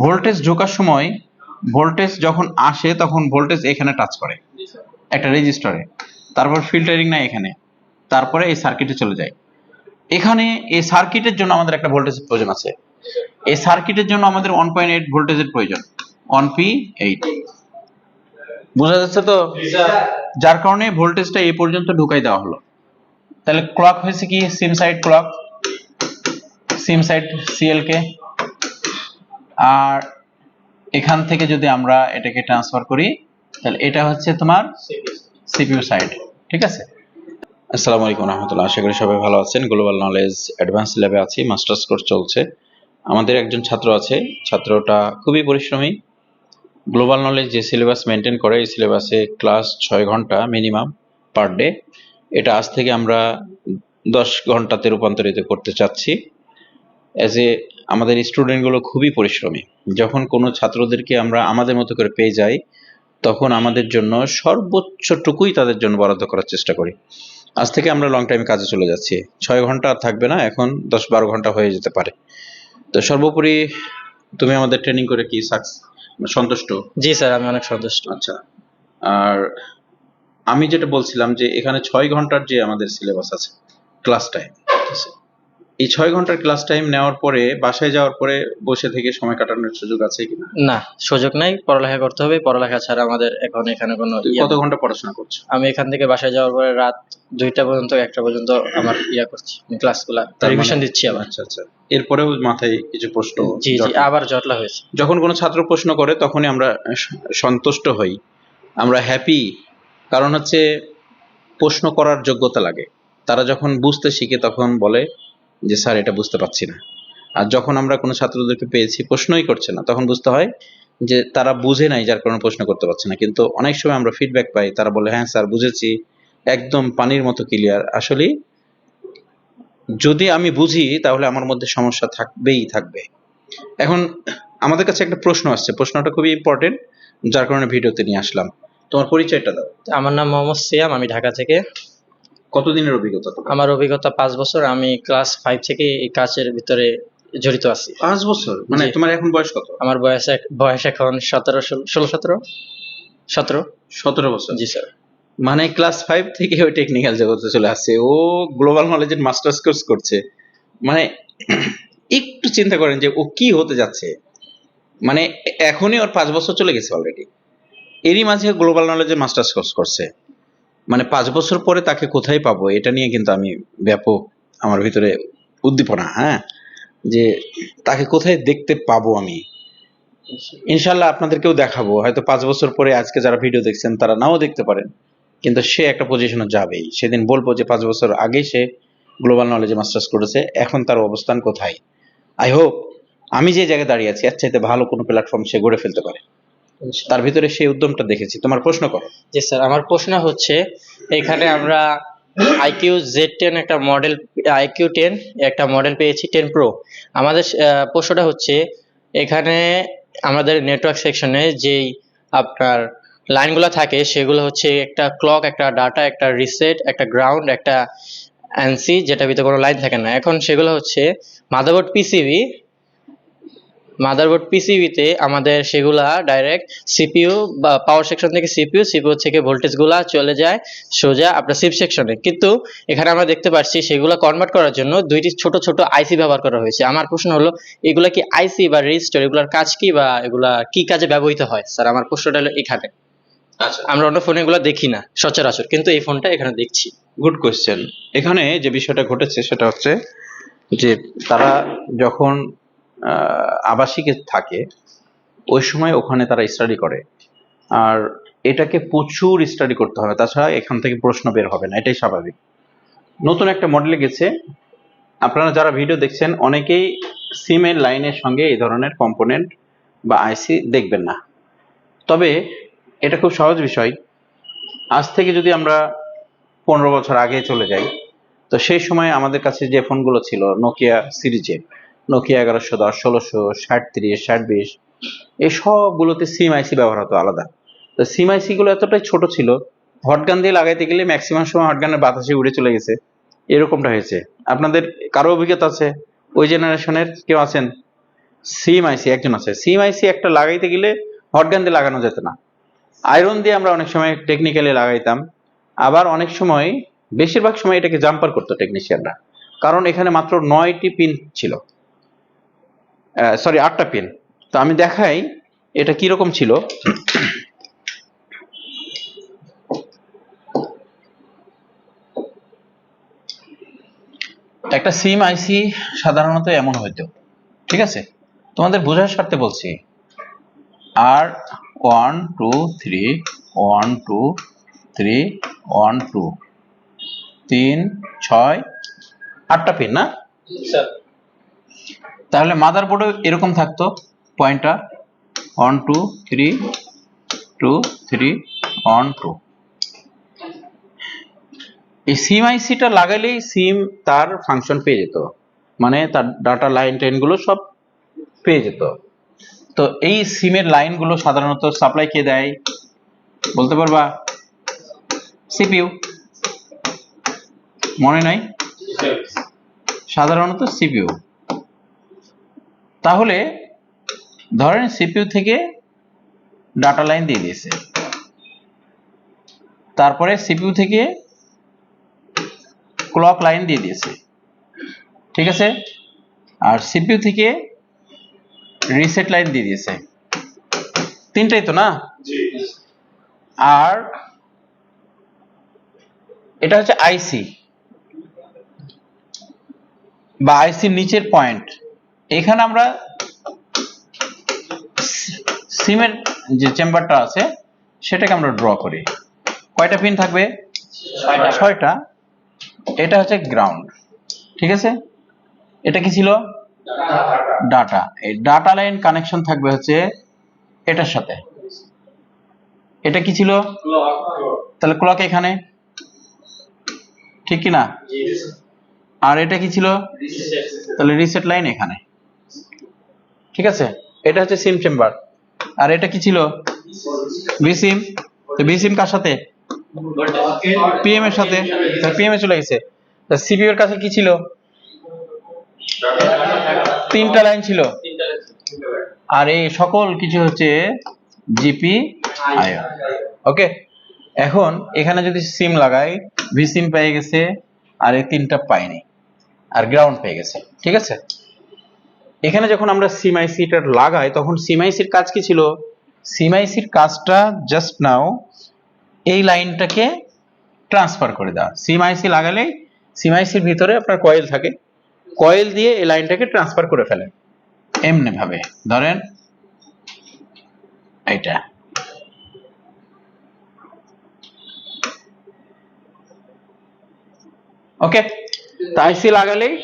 Voltage ঢোকার সময় voltage যখন আসে তখন ভোল্টেজ এখানে টাচ করে একটা রেজিস্টারে, তারপর ফিল্টারিং নাই এখানে, তারপরে এই সার্কিটে চলে যায়। এখানে এই সার্কিটের জন্য আমাদের একটা ভোল্টেজের প্রয়োজন আছে। এই সার্কিটের জন্য আমাদের 1.8 ভোল্টেজের প্রয়োজন, 1p8। বোঝা যাচ্ছে তো? যার কারণে ভোল্টেজটা এই পর্যন্ত ঢুকাই দেওয়া হলো। তাহলে ক্লক হয়েছে কি সিম সাইড ক্লক, সিম সাইড সিএলকে। আর এখান থেকে যদি আমরা এটাকে ট্রান্সফার করি তাহলে এটা হচ্ছে তোমার সিপিইউ সাইড। ঠিক আছে? আসসালামু আলাইকুম রহমতুল্লাহ, আশা করি সবাই ভালো আছেন। গ্লোবাল নলেজ অ্যাডভান্স ল্যাবে আছি, মাস্টার্স কোর্স চলছে। আমাদের একজন ছাত্র আছে, ছাত্রটা খুবই পরিশ্রমী। গ্লোবাল নলেজ যে সিলেবাস মেনটেন করে, এই সিলেবাসে ক্লাস 6 ঘন্টা মিনিমাম পার ডে। এটা আজ থেকে আমরা 10 ঘন্টাতে রূপান্তরিত করতে চাচ্ছি। আমাদের স্টুডেন্টগুলো খুবই পরিশ্রমী। যখন কোনো ছাত্রদেরকে আমরা আমাদের মতো করে পেয়ে যাই, তখন আমাদের জন্য সর্বোচ্চটুকুই তাদের জন্য বরাদ্দ করার চেষ্টা করি। আজ থেকে আমরা লং টাইম কাজে চলে যাচ্ছি। 6 ঘন্টা আর থাকবে না, এখন 10-12 ঘন্টা হয়ে যেতে পারে। তো সর্বোপরি তুমি আমাদের ট্রেনিং করে কি সন্তুষ্ট? জি স্যার, আমি অনেক সন্তুষ্ট। আচ্ছা, আর আমি যেটা বলছিলাম যে এখানে 6 ঘন্টার যে আমাদের সিলেবাস আছে ক্লাস টাইম, এই 6 ঘন্টার ক্লাস টাইম নেওয়ার পরে বাসায় যাওয়ার পরে বসে থেকে সময় কাটানোর সুযোগ আছে কিনা? না, সুযোগ নাই। পড়ালেখা করতে হবে। পড়ালেখা ছাড়া আমাদের এখন এখানে কোনো কত ঘন্টা পড়াশোনা করছো? আমি এখান থেকে বাসায় যাওয়ার পরে রাত 2টা পর্যন্ত 1টা পর্যন্ত আমার করছি, ক্লাসগুলা রিভিশন দিচ্ছি আবার। আচ্ছা আচ্ছা, এরপরেও মাথায় কিছু প্রশ্ন? জি জি, আবার জটলা হয়েছে। যখন কোনো ছাত্র প্রশ্ন করে তখনই আমরা সন্তুষ্ট হই, আমরা হ্যাপি। কারণ হচ্ছে প্রশ্ন করার যোগ্যতা লাগে। তারা যখন বুঝতে শিখে তখন বলে যে স্যার এটা বুঝতে পারছি না। আর যখন আমরা কোনো ছাত্রদেরকে পেয়েছি প্রশ্নই করছে না, তখন বুঝতে হয় যে তারা বুঝে নাই, যার কারণে প্রশ্ন করতে পারছে না। কিন্তু অনেক সময় আমরা ফিডব্যাক পাই, তারা বলে হ্যাঁ স্যার বুঝেছি, একদম পানির মতো ক্লিয়ার। আসলে যদি আমি বুঝি তাহলে আমার মধ্যে সমস্যা থাকবেই থাকবে। এখন আমাদের কাছে একটা প্রশ্ন আসছে, প্রশ্নটা খুবই ইম্পর্টেন্ট, যার কারণে ভিডিওতে নিয়ে আসলাম। তোমার পরিচয়টা দাও। আমার নাম মোহাম্মদ সিয়াম, আমি ঢাকা থেকে। কতদিনের অভিজ্ঞতা তোমার? আমার অভিজ্ঞতা 5 বছর। আমি ক্লাস 5 থেকে এই কাজের ভিতরে জড়িত আছি। 5 বছর? মানে তোমার এখন বয়স কত? আমার বয়স এখন 17 বছর। জি স্যার। মানে ক্লাস 5 থেকে ওই টেকনিক্যাল জগতে চলে আসছে। ও গ্লোবাল নলেজের মাস্টার্স কোর্স করছে। মানে একটু চিন্তা করেন যে ও কি হতে যাচ্ছে। মানে এখনই ওর 5 বছর চলে গেছে অলরেডি, এরই মাঝে গ্লোবাল নলেজের মাস্টার্স কোর্স করছে। মানে 5 বছর পরে তাকে কোথায় পাবো, এটা নিয়ে কিন্তু আমি ব্যাপক আমার ভিতরে উদ্দীপনা, হ্যাঁ, যে তাকে কোথায় দেখতে পাবো আমি। ইনশাল্লাহ আপনাদেরকেও দেখাবো, হয়তো 5 বছর পরে আজকে যারা ভিডিও দেখছেন তারা নাও দেখতে পারেন, কিন্তু সে একটা পজিশনে যাবেই। সেদিন বলবো যে 5 বছর আগে সে গ্লোবাল নলেজে মাস্টার্স করেছে, এখন তার অবস্থান কোথায়। আই হোপ আমি যে জায়গায় দাঁড়িয়ে আছি এর চাইতে ভালো কোনো প্ল্যাটফর্ম সে গড়ে ফেলতে পারে। তার ভিতরে সেই উদ্যমটা দেখেছি। তোমার প্রশ্ন করো। জি স্যার, আমার প্রশ্ন হচ্ছে, এখানে আমরা IQ Z10 একটা মডেল, IQ 10 একটা মডেল পেয়েছি, 10 Pro। আমাদের প্রশ্নটা হচ্ছে, এখানে আমাদের নেটওয়ার্ক সেকশনে যেই আপনার লাইনগুলো থাকে সেগুলো হচ্ছে একটা ক্লক, একটা ডাটা, একটা রিসেট, একটা গ্রাউন্ড, একটা এনসি, যেটা ভিতরে কোনো লাইন থাকে না। এখন সেগুলো হচ্ছে মাদারবোর্ড পিসিবিতে আমাদের সেগুলা ডাইরেক্ট সিপিইউ বা পাওয়ার সেকশন থেকে সিপিইউ থেকে ভোল্টেজ গুলা চলে যায় সোজা আপনার সিপ সেকশনে। কিন্তু এখানে আমরা দেখতে পাচ্ছি সেগুলা কনভার্ট করার জন্য 2টি ছোট ছোট আইসি ব্যবহার করা হয়েছে। আমার প্রশ্ন হলো, এগুলা কি আইসি বা রেজিস্টার, এগুলার কাজ কি বা এগুলা কি কাজে ব্যবহৃত হয়? স্যার, আমার প্রশ্নটা হলো এখানে। আচ্ছা, আমরা অন্য ফোনে এগুলো দেখি না সচরাচর, কিন্তু এই ফোনটা এখানে দেখছি। Good question. এখানে যে বিষয়টা ঘটেছে সেটা হচ্ছে যে তারা যখন আবাসিকে থাকে ওই সময় ওখানে তারা স্টাডি করে, আর এটাকে প্রচুর স্টাডি করতে হবে, তাছাড়া এখান থেকে প্রশ্ন বের হবে না, এটাই স্বাভাবিক। নতুন একটা মডেলে গেছে, আপনারা যারা ভিডিও দেখছেন অনেকেই সিমের লাইনের সঙ্গে এই ধরনের কম্পোনেন্ট বা আইসি দেখবেন না, তবে এটা খুব সহজ বিষয়। আজ থেকে যদি আমরা 15 বছর আগে চলে যাই, তো সেই সময় আমাদের কাছে যে ফোনগুলো ছিল নোকিয়া সিরিজের, নোকিয়া 1110, 1600, 6030, 6020, এই সবগুলোতে সিম আইসি ব্যবহার হতো আলাদা। তো সিম আইসি গুলো এতটাই ছোট ছিল, হটগান দিয়ে লাগাইতে গেলে ম্যাক্সিমাম সময় হটগানের বাতাসে উড়ে চলে গেছে, এরকমটা হয়েছে। আপনাদের কারো অভিজ্ঞতা আছে? ওই জেনারেশনের কেউ আছেন? সিম আইসি একজন আছে, সিম আইসি একটা লাগাইতে গেলে হটগান দিয়ে লাগানো যেত না, আয়রন দিয়ে আমরা অনেক সময় টেকনিক্যালি লাগাইতাম, আবার অনেক সময় বেশিরভাগ সময় এটাকে জাম্পার করতো টেকনিশিয়ানরা, কারণ এখানে মাত্র 9টি পিন ছিল, সরি 8টা পিন। তো আমি দেখাই এটা কিরকম ছিল। একটা সিম আইসি সাধারণত এমন হইতো, ঠিক আছে, তোমাদের বোঝার স্বার্থে বলছি, আর 1 2 3 1 2 3 1 2 3 6 8টা পিন না? তাহলে মাদারবোর্ডে এরকম থাকতো পয়েন্টার 1 2 3 2 3 1 2। এই সিম আইসিটা লাগাইলেই সিম তার ফাংশন পেয়ে যেত, মানে তার ডাটা লাইন টেন গুলো সব পেয়ে যেত। তো এই সিমের লাইনগুলো সাধারণত সাপ্লাই কে দেয় বলতে পারবা? সিপিইউ, মনে নাই? সাধারণত সিপিইউ। তাহলে ধরেন সিপিইউ থেকে ডাটা লাইন দিয়ে দিয়েছে, তারপরে সিপিইউ থেকে ক্লক লাইন দিয়ে দিয়েছে, ঠিক আছে, আর সিপিইউ থেকে রিসেট লাইন দিয়ে দিয়েছে, তিনটাই তো না? আর এটা হচ্ছে আইসি বা আইসির নিচের পয়েন্ট। এখানে আমরা সিমের যে চেম্বারটা আছে সেটাকে আমরা ড্র করি। কয়টা পিন থাকবে? 6টা। এটা হচ্ছে গ্রাউন্ড, ঠিক আছে, এটা কি ছিল? ডাটা। এই ডাটা লাইন কানেকশন থাকবে হচ্ছে এটার সাথে। এটা কি ছিল? তাহলে ক্লক এখানে, ঠিক কি না? আর এটা কি ছিল? তাহলে রিসেট লাইন এখানে, ঠিক আছে। এটা হচ্ছে সিম চেম্বার। আর এটা কি ছিল? ভিসিম। তো ভিসিম কার সাথে? পিএম এর সাথে। পিএম এ চলে গেছে। সিপিইউ এর কাছে কি ছিল? 3টা লাইন ছিল। আর এই সকল কিছু হচ্ছে জিপিআইও। ওকে, এখন এখানে যদি সিম লাগাই, ভিসিম পেয়ে গেছে, আর এই 3টা পাইনি, আর গ্রাউন্ড পেয়ে গেছে, ঠিক আছে। এখানে যখন আমরা সিম আইসিটা লাগাই তখন সিম আইসির কাজ কি ছিল? সিম আইসির কাজটা জাস্ট নাও এই লাইনটাকে ট্রান্সফার করে দেওয়া। সিম আইসি লাগালেই সিম আইসির ভিতরে আপনার কয়েল থাকে, কয়েল দিয়ে এই লাইনটাকে ট্রান্সফার করে ফেলে এমনি ভাবে। ধরেন এটা, ওকে, আইসি লাগালেই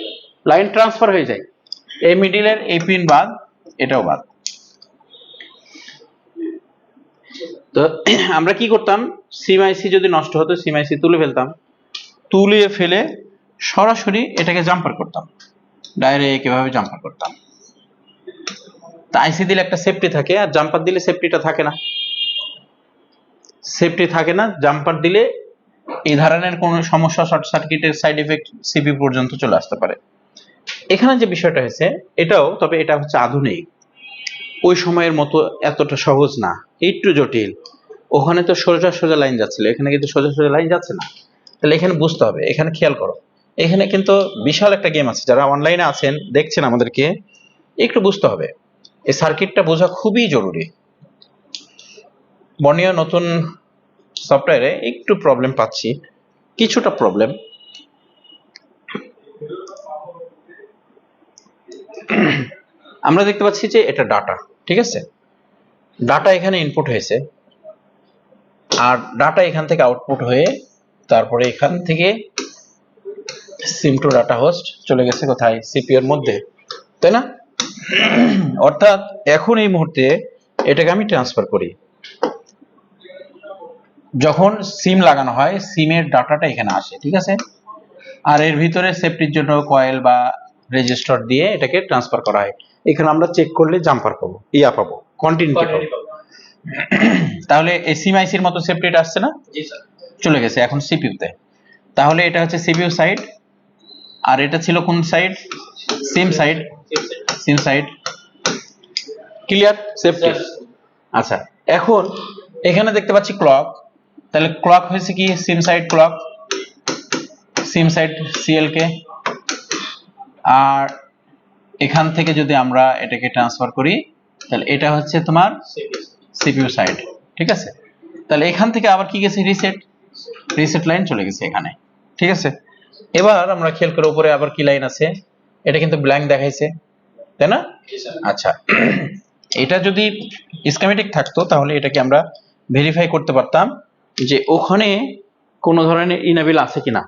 লাইন ট্রান্সফার হয়ে যায়, এই মিডিলের এই পিন বাদ, এটাও বাদ। তো আমরা কি করতাম, সিম আইসি যদি নষ্ট হতো সিম আইসি তুলে ফেলতাম, তুলে ফেলে সরাসরি এটাকে জাম্পার করতাম, ডাইরেক্ট এভাবে জাম্পার করতাম। তা আইসি দিলে একটা সেফটি থাকে, আর জাম্পার দিলে সেফটিটা থাকে না, সেফটি থাকে না। জাম্পার দিলে এই ধরনের কোনো সমস্যা, শর্ট সার্কিটের সাইড এফেক্ট সিপি পর্যন্ত চলে আসতে পারে। এখানে যে বিষয়টা হয়েছে এটাও, তবে এটা হচ্ছে আধুনিক, ওই সময়ের মতো এতটা সহজ না, একটু জটিল। ওখানে তো সোজা সোজা লাইন যাচ্ছিল, এখানে কিন্তু সোজা সোজা লাইন যাচ্ছে না। তাহলে এখানে বুঝতে হবে, এখানে খেয়াল করো, এখানে কিন্তু বিশাল একটা গেম আছে। যারা অনলাইনে আছেন দেখছেন আমাদেরকে, একটু বুঝতে হবে, এই সার্কিটটা বোঝা খুবই জরুরি। বর্ণীয় নতুন সফটওয়্যারে একটু প্রবলেম পাচ্ছি, কিছুটা প্রবলেম। আমরা দেখতে পাচ্ছি যে এটা ডাটা, ঠিক আছে, ডাটা এখানে ইনপুট হয়েছে, আর ডাটা এখান থেকে আউটপুট হয়ে তারপরে এখান থেকে সিম টু ডাটা হোস্ট চলে গেছে কোথায়? সিপিইউ এর মধ্যে, তাই না? অর্থাৎ এখন এই মুহূর্তে এটাকে আমি ট্রান্সফার করি, যখন সিম লাগানো হয় সিমের ডাটাটা এখানে আসে, ঠিক আছে, আর এর ভিতরে সেফটির জন্য কয়েল বা রেজিস্টার দিয়ে এটাকে ট্রান্সফার করা হয়। এখানে আমরা চেক করলে জাম্পার পাবো, ইয়া পাবো, কন্টিনিউটি পাবো। তাহলে এই সিম আইসির মতো সেফটিটা আসছে না? জি স্যার। চলে গেছে এখন সিপিইউতে। তাহলে এটা হচ্ছে সিপিইউ সাইড, আর এটা ছিল কোন সাইড? সিম সাইড। সিম সাইড। Clear, safety. আচ্ছা, এখন এখানে দেখতে পাচ্ছি ক্লক, তাহলে ক্লক হয়েছে কি সিম সাইড ক্লক, সিম সাইড সিএলকে। আর এখান থেকে যদি আমরা এটাকে ট্রান্সফার করি তাহলে এটা হচ্ছে তোমার সিপিইউ সাইড, ঠিক আছে। তাহলে এখান থেকে আবার কি গেছে, রিসেট লাইন চলে গেছে এখানে, ঠিক আছে। এবার আমরা খেয়াল করে উপরে আবার কি লাইন আছে, এটা কিন্তু ব্ল্যাঙ্ক দেখাইছে, তাই না? আচ্ছা, এটা যদি স্কিমেটিক থাকতো তাহলে এটাকে আমরা ভেরিফাই করতে পারতাম যে ওখানে কোনো ধরনের ইনেবল আছে কিনা।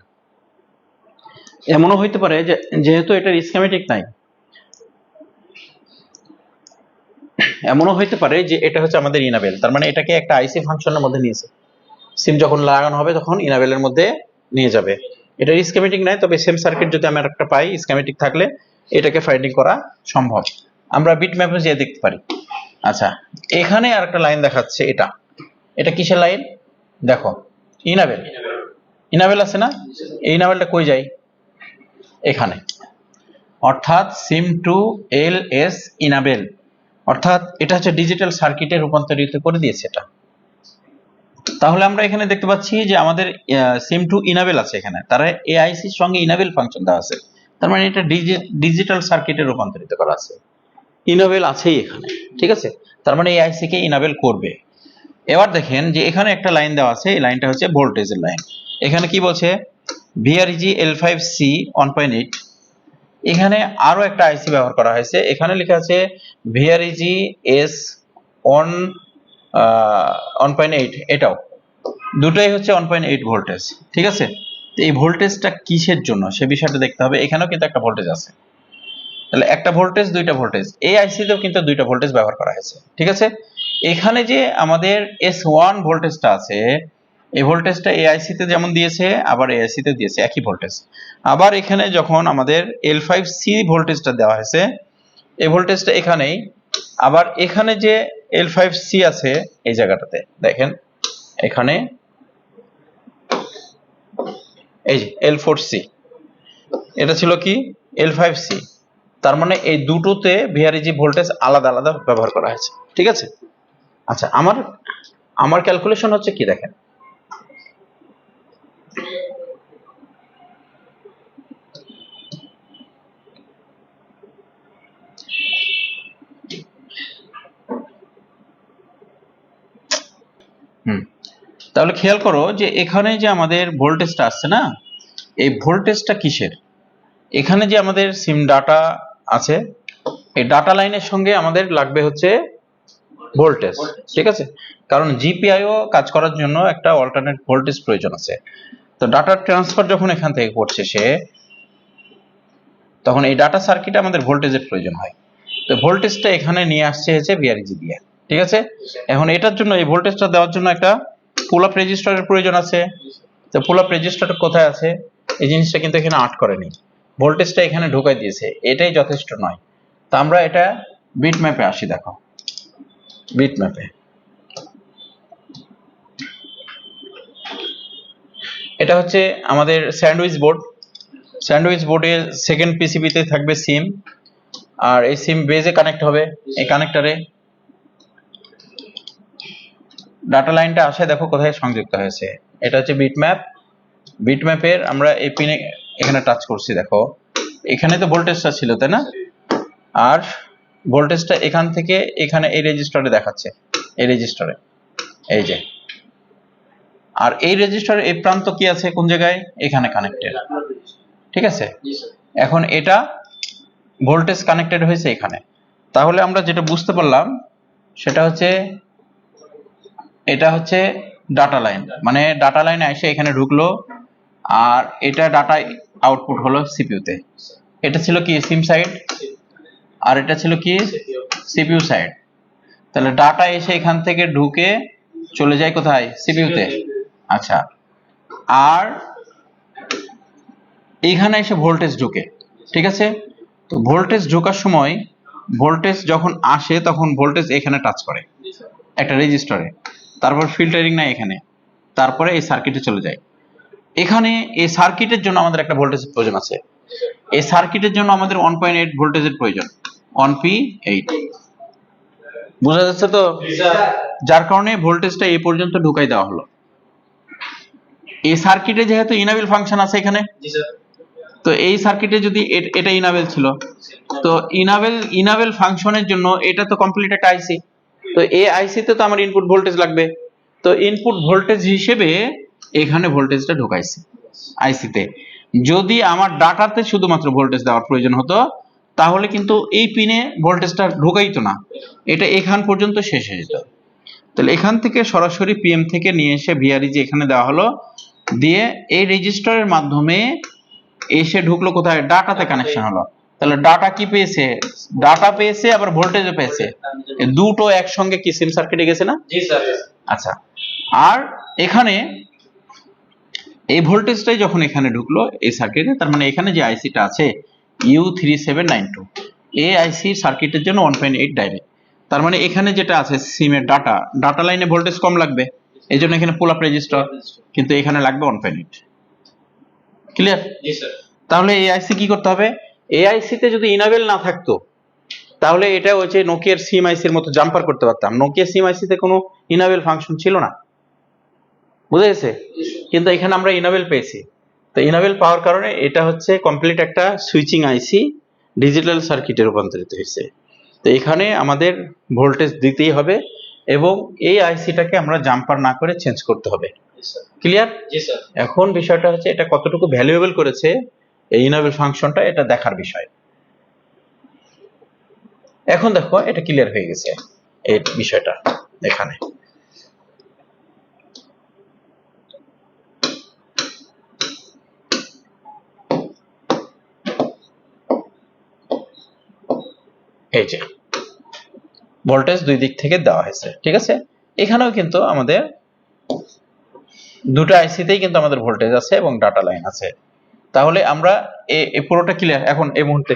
এমনও হইতে পারে যে যেহেতু এটার স্কিমেটিক নাই, এমনও হইতে পারে যে এটা হচ্ছে আমাদের ইনেবল, তার মানে এটাকে একটা আইসি ফাংশনের মধ্যে নিয়েছে, সিম যখন লাগানো হবে তখন ইনেবলের মধ্যে নিয়ে যাবে। এটার স্কিমেটিক নাই, তবে সেম সার্কিট যদি আমরা একটা পাই স্কিমেটিক থাকলে এটাকে ফাইন্ডিং করা সম্ভব, আমরা বিট ম্যাপে যেয়ে দেখতে পারি। আচ্ছা, এখানে আর একটা লাইন দেখাচ্ছে, এটা কিসের লাইন দেখো, ইনেবল আছে না, এই ইনেবলটা কই যায়, এখানে, অর্থাৎ seem to L S enable, অর্থাৎ এটা হচ্ছে ডিজিটাল সার্কিটে রূপান্তরিত করে দিয়েছে এটা। তাহলে আমরা এখানে দেখতে পাচ্ছি যে আমাদের সিম টু ইনেবল আছে এখানে, তারা এআইসির সঙ্গে ইনেবল ফাংশন দেওয়া আছে, তার মানে এটা ডিজিটাল সার্কিটে রূপান্তরিত করা আছে, ইনেবল আছেই এখানে, ঠিক আছে। তার মানে এআইসি কে ইনেবল করবে। এবার দেখেন যে এখানে একটা লাইন দেওয়া আছে, এই লাইনটা হচ্ছে ভোল্টেজের লাইন। এখানে কি বলছে, ভিআরইজি L5C 1.8, এখানে আরো একটা আইসি ব্যবহার করা হয়েছে, এখানে লেখা আছে ভিআরইজি S1.8, এটাও দুটোই হচ্ছে 1.8 ভোল্টেজ, ঠিক আছে। তো এই ভোল্টেজটা কিসের জন্য সে বিষয়টা দেখতে হবে, এখানেও কিন্তু একটা ভোল্টেজ আছে, তাহলে একটা ভোল্টেজ দুইটা ভোল্টেজ, এই আইসিতেও কিন্তু দুইটা ভোল্টেজ ব্যবহার করা হয়েছে, ঠিক আছে। এখানে যে আমাদের S1 ভোল্টেজটা আছে, এই ভোল্টেজটা এই আইসিতে যেমন দিয়েছে আবার এই আইসিতে দিয়েছে একই ভোল্টেজ। আবার এখানে যখন আমাদের L5C ভোল্টেজটা দেওয়া হয়েছে, এই ভোল্টেজটা এখানেই, আবার এখানে যে L5C আছে এই জায়গাটাতে দেখেন, এখানে এই যে L4C, এটা ছিল কি L5C, তার মানে এই দুটোতে ভিআরইজি ভোল্টেজ আলাদা আলাদা ব্যবহার করা হয়েছে, ঠিক আছে। আচ্ছা, আমার ক্যালকুলেশন হচ্ছে কি দেখেন, তাহলে খেয়াল করো যে এখানে যে আমাদের ভোল্টেজটা আসছে না, এই ভোল্টেজটা কিসের, এখানে যে আমাদের সিম ডাটা আছে, এই ডাটা লাইনের সঙ্গে আমাদের লাগবে হচ্ছে ভোল্টেজ, ঠিক আছে। কারণ জিপিআইও কাজ করার জন্য একটা অল্টারনেট ভোল্টেজ প্রয়োজন আছে। তো ডাটা ট্রান্সফার যখন এখান থেকে করছে সে, তখন এই ডাটা সার্কিটে আমাদের ভোল্টেজের প্রয়োজন হয়। তো ভোল্টেজটা এখানে নিয়ে আসছে হচ্ছে ভিআরইজি দিয়ে, ঠিক আছে। এখন এটার জন্য এই ভোল্টেজটা দেওয়ার জন্য একটা পুল আপ রেজিস্টারের প্রয়োজন আছে। তো পুল আপ রেজিস্টারটা কোথায় আছে, এই জিনিসটা কিন্তু এখানে আট করেনি, ভোল্টেজটা এখানে ঢুকাই দিয়েছে, এটাই যথেষ্ট নয়। তো আমরা এটা বিট ম্যাপে আসি, দেখো বিট ম্যাপে, এটা হচ্ছে আমাদের স্যান্ডউইচ বোর্ড, স্যান্ডউইচ বোর্ডের সেকেন্ড পিসিবিতে থাকবে সিম, আর এই সিম বেজে কানেক্ট হবে, এই কানেক্টরে ডাটা লাইনটা আসে, দেখো কোথায় সংযুক্ত হয়েছে, এটা হচ্ছে বিটম্যাপ। বিটম্যাপের আমরা এই পিনে এখানে টাচ করছি, দেখো এখানে তো ভোল্টেজটা ছিল তাই না, আর ভোল্টেজটা এখান থেকে এখানে এই রেজিস্টারে দেখাচ্ছে, এই রেজিস্টারে এই যে, আর এই রেজিস্টারের এই প্রান্ত কি আছে কোন জায়গায়, এখানে কানেক্টেড, ঠিক আছে। এখন এটা ভোল্টেজ কানেক্টেড হয়েছে এখানে, তাহলে আমরা যেটা বুঝতে পারলাম সেটা হচ্ছে এটা হচ্ছে ডাটা লাইন, মানে ডাটা লাইন এসে এখানে ঢুকলো, আর এটা ডাটা আউটপুট হলো সিপিইউতে। এটা ছিল কি সিম সাইড, আর এটা ছিল কি সিপিইউ সাইড। তাহলে ডাটা এসে এখান থেকে ঢুকে চলে যায় কোথায়, সিপিইউতে। আচ্ছা, আর এইখানে এসে ভোল্টেজ ঢুকে, ঠিক আছে। তো ভোল্টেজ ঢোকার সময় ভোল্টেজ যখন আসে তখন ভোল্টেজ এখানে টাচ করে একটা রেজিস্টারে, তারপর ফিল্টারিং নাই এখানে, তারপরে এই সার্কিটে চলে যায়। এখানে এই সার্কিটের জন্য আমাদের একটা ভোল্টেজের প্রয়োজন আছে, এই সার্কিটের জন্য আমাদের 1.8 ভোল্টেজের প্রয়োজন, 1P8। বোঝা যাচ্ছে তো? যার কারণে ভোল্টেজটা এই পর্যন্ত ঢুকাই দেওয়া হলো। এই সার্কিটে যেহেতু ইনাবেল ফাংশন আছে এখানে, তো এই সার্কিটে যদি এটা ইনাবেল ছিল, তো ইনাবেল ফাংশনের জন্য এটা তো কমপ্লিট একটা আইসি, তো এই আইসিতে তো আমার ইনপুট ভোল্টেজ লাগবে, তো ইনপুট ভোল্টেজ হিসেবে এখানে ভোল্টেজটা ঢুকাইছি আইসিতে। যদি আমার ডাটাতে শুধুমাত্র ভোল্টেজ দেওয়ার প্রয়োজন হতো তাহলে কিন্তু এই পিনে ভোল্টেজটা ঢুকাইতো না, এটা এখান পর্যন্ত শেষ হয়ে যেত। তাহলে এখান থেকে সরাসরি পিএম থেকে নিয়ে এসে ভিআরই যে এখানে দেওয়া হলো, দিয়ে এই রেজিস্টারের মাধ্যমে এসে ঢুকলো কোথায়, ডাটাতে কানেকশন হলো। তাহলে ডাটা কি পেয়েছে, ডাটা পেয়েছে আবার ভোল্টেজও পেয়েছে, এই দুটো একসঙ্গে কি সিম সার্কিটে গেছে না? জি স্যার। আচ্ছা, আর এখানে এই ভোল্টেজটাই যখন এখানে ঢুকলো এই সার্কিটে, তার মানে এখানে যে আইসিটা আছে U3792, এই আইসি সার্কিটের জন্য 1.8 ডাইরেক্ট। তার মানে এখানে যেটা আছে সিমের ডাটা লাইনে ভোল্টেজ কম লাগবে, এই জন্য এখানে পুল আপ রেজিস্টার, কিন্তু এখানে লাগবে 1.8। ক্লিয়ার? জি স্যার। তাহলে এই আইসি কি করতে হবে, এই আইসিতে যদি ইনাবেল না থাকতো তাহলে এটা ওই যে নোকিয়ার সিম আইসির মতো জাম্পার করতে পারতাম। নোকিয়া সিম আইসিতে কোনো ইনাবেল ফাংশন ছিল না, বুঝা গেছে? কিন্তু এখানে আমরা ইনাবেল পেয়েছি, তো ইনাবেল পাওয়ার কারণে এটা হচ্ছে কমপ্লিট একটা সুইচিং আইসি, ডিজিটাল সার্কিটে রূপান্তরিত হয়েছে। তো এখানে আমাদের ভোল্টেজ দিতেই হবে এবং এই আইসিটাকে আমরা জাম্পার না করে চেঞ্জ করতে হবে। ক্লিয়ার? জি স্যার। এখন বিষয়টা হচ্ছে এটা কতটুকু ভ্যালুয়েবল করেছে এই ইনাবেল ফাংশনটা, এটা দেখার বিষয়। এখন দেখো এটা ক্লিয়ার হয়ে গেছে এই বিষয়টা এখানে। এই যে ভোল্টেজ দুই দিক থেকে দেওয়া হয়েছে, ঠিক আছে? এখানেও কিন্তু আমাদের দুটো আইসিতেই কিন্তু আমাদের ভোল্টেজ আছে এবং ডাটা লাইন আছে। তাহলে আমরা এই পুরোটা ক্লিয়ার এখন এই মুহূর্তে।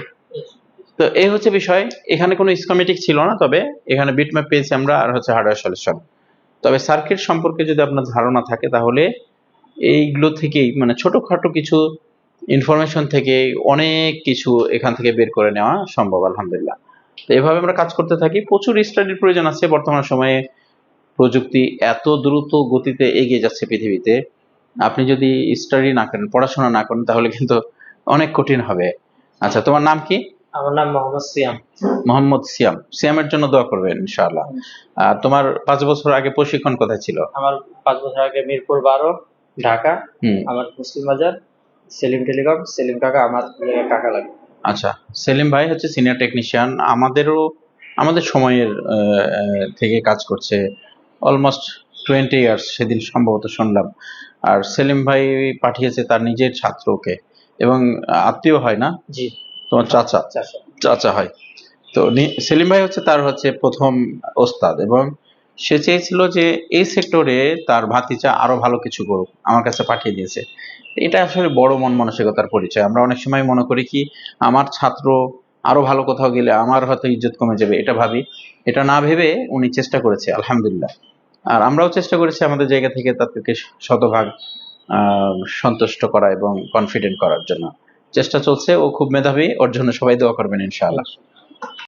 তো এই হচ্ছে বিষয়, এখানে কোনো স্কিমেটিক ছিল না, তবে এখানে বিটম্যাপ পেয়েছি আমরা, আর হচ্ছে হার্ডওয়্যার সলিউশন। তবে সার্কিট সম্পর্কে যদি আপনার ধারণা থাকে তাহলে এইগুলো থেকেই মানে ছোটখাটো কিছু ইনফরমেশন থেকে অনেক কিছু এখান থেকে বের করে নেওয়া সম্ভব আলহামদুলিল্লাহ। তো এভাবে আমরা কাজ করতে থাকি। প্রচুর স্টাডির প্রয়োজন আছে বর্তমান সময়ে, প্রযুক্তি এত দ্রুত গতিতে এগিয়ে যাচ্ছে পৃথিবীতে, আপনি যদি স্টাডি না করেন, পড়াশোনা না করেন তাহলে কিন্তু অনেক কঠিন হবে। আচ্ছা, তোমার নাম কি? আমার নাম মোহাম্মদ সিয়াম। মোহাম্মদ সিয়াম। সিয়ামের জন্য দোয়া করবেন ইনশাআল্লাহ। আর তোমার 5 বছর আগে প্রশিক্ষণ কোথায় ছিল? আমার 5 বছর আগে মিরপুর 12 ঢাকা। আমার মুসলিম বাজার সেলিম টেলিকম, সেলিম কাকা আমার কাকা লাগে। আচ্ছা, সেলিম ভাই হচ্ছে সিনিয়র টেকনিশিয়ান, আমাদের সময়ের থেকে কাজ করছে অলমোস্ট 20 ইয়ার্স, সেদিন সম্ভবত শুনলাম। আর সেলিম ভাই পাঠিয়েছে তার নিজের ছাত্রকে, এবং আত্মীয় হয় না? জি। তোমার চাচা? চাচা হয়। তো সেলিম ভাই হচ্ছে তার হচ্ছে প্রথম ওস্তাদ, এবং সে চেয়েছিল যে এই সেক্টরে তার ভাতিজা আরো ভালো কিছু করুক, আমার কাছে পাঠিয়ে দিয়েছে। এটা আসলে বড় মন মানসিকতার পরিচয়। আমরা অনেক সময় মনে করি কি আমার ছাত্র আরো ভালো কোথাও গেলে আমার হয়তো ইজ্জত কমে যাবে, এটা ভাবি। এটা না ভেবে উনি চেষ্টা করেছে আলহামদুলিল্লাহ, আর আমরাও চেষ্টা করেছি আমাদের জায়গা থেকে তাদেরকে শতভাগ সন্তুষ্ট করা এবং কনফিডেন্ট করার জন্য চেষ্টা চলছে। ও খুব মেধাবী, ওর জন্য সবাই দোয়া করবেন ইনশাআল্লাহ।